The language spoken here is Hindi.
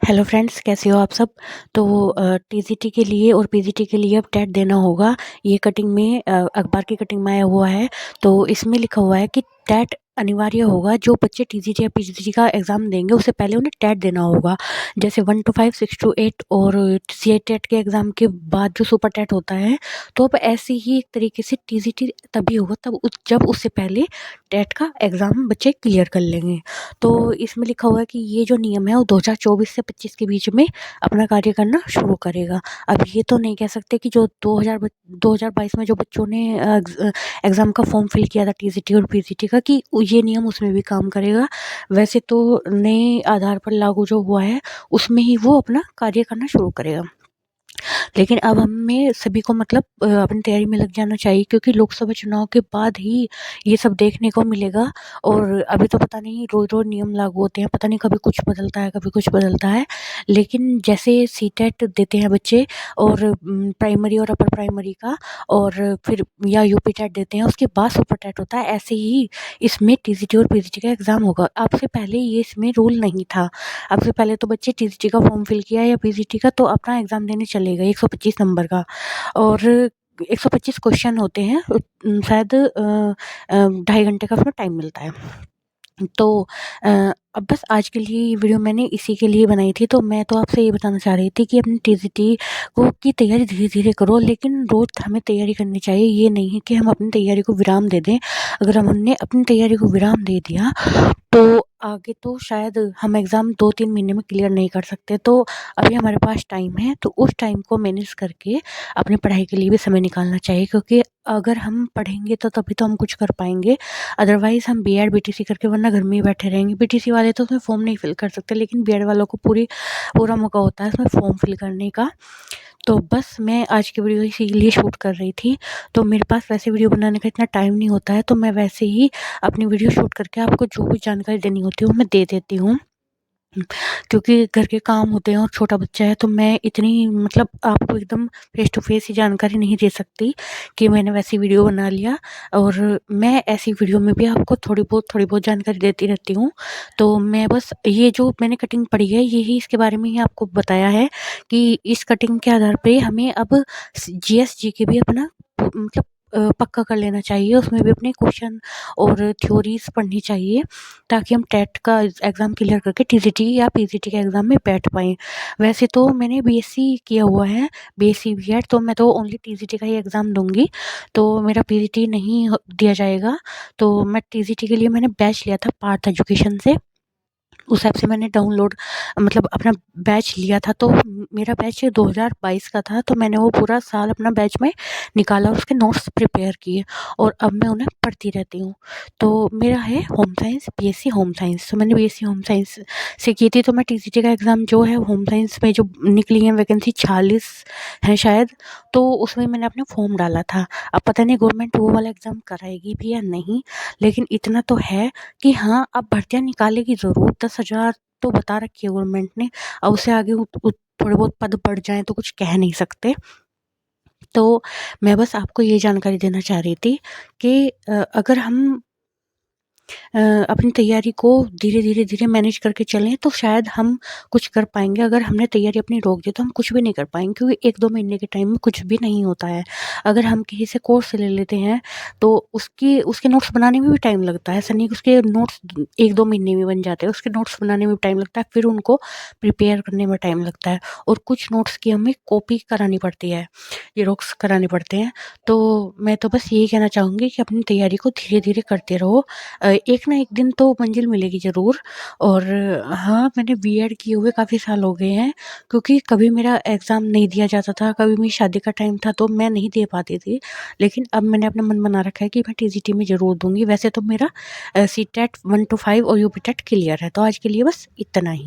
हेलो फ्रेंड्स, कैसे हो आप सब। तो टीजीटी के लिए और पीजीटी के लिए अब टेट देना होगा। ये कटिंग में अखबार की कटिंग में आया हुआ है। तो इसमें लिखा हुआ है कि टेट अनिवार्य होगा। जो बच्चे टीजीटी या पीजीटी का एग्ज़ाम देंगे उससे पहले उन्हें टेट देना होगा। जैसे 1 to 5, 6 to 8 और सी टेट के एग्ज़ाम के बाद जो सुपर टेट होता है, तो अब ऐसे ही एक तरीके से टीजीटी तभी होगा जब उससे पहले टेट का एग्ज़ाम बच्चे क्लियर कर लेंगे। तो इसमें लिखा हुआ है कि ये जो नियम है वो 2024 से 25 के बीच में अपना कार्य करना शुरू करेगा। अब ये तो नहीं कह सकते कि जो 2022 में जो बच्चों ने एग्ज़ाम का फॉर्म फिल किया था टीजीटी और पीजीटी का, कि ये नियम उसमें भी काम करेगा। वैसे तो नए आधार पर लागू जो हुआ है उसमें ही वो अपना कार्य करना शुरू करेगा। लेकिन अब हमें सभी को मतलब अपनी तैयारी में लग जाना चाहिए, क्योंकि लोकसभा चुनाव के बाद ही ये सब देखने को मिलेगा। और अभी तो पता नहीं, रोज़-रोज़ नियम लागू होते हैं, पता नहीं कभी कुछ बदलता है, कभी कुछ बदलता है। लेकिन जैसे सीटेट देते हैं बच्चे और प्राइमरी और अपर प्राइमरी का, और फिर या यूपी टेट देते हैं, उसके बाद सुपर टेट होता है, ऐसे ही इसमें टीजीटी और पीजीटी का एग्ज़ाम होगा। अब से पहले ये इसमें रूल नहीं था। अब से पहले तो बच्चे टीजीटी का फॉर्म फिल किया या पीजीटी का तो अपना एग्ज़ाम देने चले गए 125 नंबर का, और 125 क्वेश्चन होते हैं। शायद 2.5 घंटे का उसमें टाइम मिलता है। तो अब बस आज के लिए ये वीडियो मैंने इसी के लिए बनाई थी। तो मैं तो आपसे ये बताना चाह रही थी कि अपनी टीजीटी को की तैयारी धीरे-धीरे करो, लेकिन रोज़ हमें तैयारी करनी चाहिए। ये नहीं है कि हम अपनी तैयारी को विराम दे दें। अगर हमने अपनी तैयारी को विराम दे दिया तो आगे तो शायद हम एग्ज़ाम 2-3 महीने में क्लियर नहीं कर सकते। तो अभी हमारे पास टाइम है, तो उस टाइम को मैनेज करके अपनी पढ़ाई के लिए भी समय निकालना चाहिए, क्योंकि अगर हम पढ़ेंगे तो तभी तो हम कुछ कर पाएँगे। अदरवाइज़ हम बीएड, बीटीसी करके वरना घर में ही बैठे रहेंगे। बीटीसी वाले तो उसमें फॉर्म नहीं फिल कर सकते, लेकिन बीएड वालों को पूरा मौका होता है उसमें फॉर्म फिल करने का। तो बस मैं आज की वीडियो इसीलिए शूट कर रही थी। तो मेरे पास वैसे वीडियो बनाने का इतना टाइम नहीं होता है, तो मैं वैसे ही अपनी वीडियो शूट करके आपको जो भी जानकारी देनी होती है वो मैं दे देती हूँ। क्योंकि घर के काम होते हैं और छोटा बच्चा है, तो मैं इतनी मतलब आपको एकदम फेस टू फेस ही जानकारी नहीं दे सकती कि मैंने वैसी वीडियो बना लिया। और मैं ऐसी वीडियो में भी आपको थोड़ी बहुत जानकारी देती रहती हूँ। तो मैं बस ये जो मैंने कटिंग पढ़ी है यही इसके बारे में ही आपको बताया है कि इस कटिंग के आधार पे हमें अब जीएस जीके भी अपना मतलब पक्का कर लेना चाहिए। उसमें भी अपने क्वेश्चन और थ्योरीज पढ़नी चाहिए, ताकि हम टेट का एग्ज़ाम क्लियर करके टीजीटी या पीजीटी के एग्ज़ाम में बैठ पाएँ। वैसे तो मैंने बीएससी किया हुआ है, बीएससी बीएड, तो मैं तो ओनली टीजीटी का ही एग्ज़ाम दूँगी, तो मेरा पीजीटी नहीं दिया जाएगा। तो मैं टीजीटी के लिए मैंने बैच लिया था पार्थ एजुकेशन से। उस ऐप से मैंने डाउनलोड मतलब अपना बैच लिया था। तो मेरा बैच 2022 का था, तो मैंने वो पूरा साल अपना बैच में निकाला, उसके नोट्स प्रिपेयर किए और अब मैं उन्हें पढ़ती रहती हूँ। तो मेरा है home science, BSc home science. तो मैंने बीएससी होम साइंस से की थी। तो मैं टीजीटी का एग्ज़ाम जो है होम साइंस में जो निकली है वैकेंसी 46 है शायद, तो उसमें मैंने अपना फॉर्म डाला था। अब पता नहीं गवर्नमेंट वो वाला एग्ज़ाम कराएगी भी या नहीं, लेकिन इतना तो है कि हाँ, अब भर्तियाँ निकालेगी ज़रूर। 10,000 तो बता रखी है गवर्नमेंट ने। अब उससे आगे थोड़े बहुत पद बढ़ जाएँ तो कुछ कह नहीं सकते। तो मैं बस आपको ये जानकारी देना चाह रही थी कि अगर हम अपनी तैयारी को धीरे मैनेज करके चलें तो शायद हम कुछ कर पाएँगे। अगर हमने तैयारी अपनी रोक दी तो हम कुछ भी नहीं कर पाएँगे, क्योंकि 1-2 महीने के टाइम में कुछ भी नहीं होता है। अगर हम किसी से कोर्स ले लेते हैं तो उसके नोट्स बनाने में भी टाइम लगता है। ऐसा नहीं कि उसके नोट्स 1-2 महीने में बन जाते हैं, उसके नोट्स बनाने में टाइम लगता है, फिर उनको प्रिपेयर करने में टाइम लगता है, और कुछ नोट्स की हमें कॉपी करानी पड़ती है, ज़ेरॉक्स कराने पड़ते हैं। तो मैं तो बस यही कहना चाहूँगी कि अपनी तैयारी को धीरे-धीरे करते रहो। एक ना एक दिन तो मंजिल मिलेगी ज़रूर। और हाँ, मैंने बीएड किए हुए काफ़ी साल हो गए हैं, क्योंकि कभी मेरा एग्ज़ाम नहीं दिया जाता था, कभी मेरी शादी का टाइम था तो मैं नहीं दे पाती थी। लेकिन अब मैंने अपना मन बना रखा है कि मैं टीजीटी में ज़रूर दूँगी। वैसे तो मेरा सीटेट 1 to 5 और यूपीटेट क्लियर है। तो आज के लिए बस इतना ही।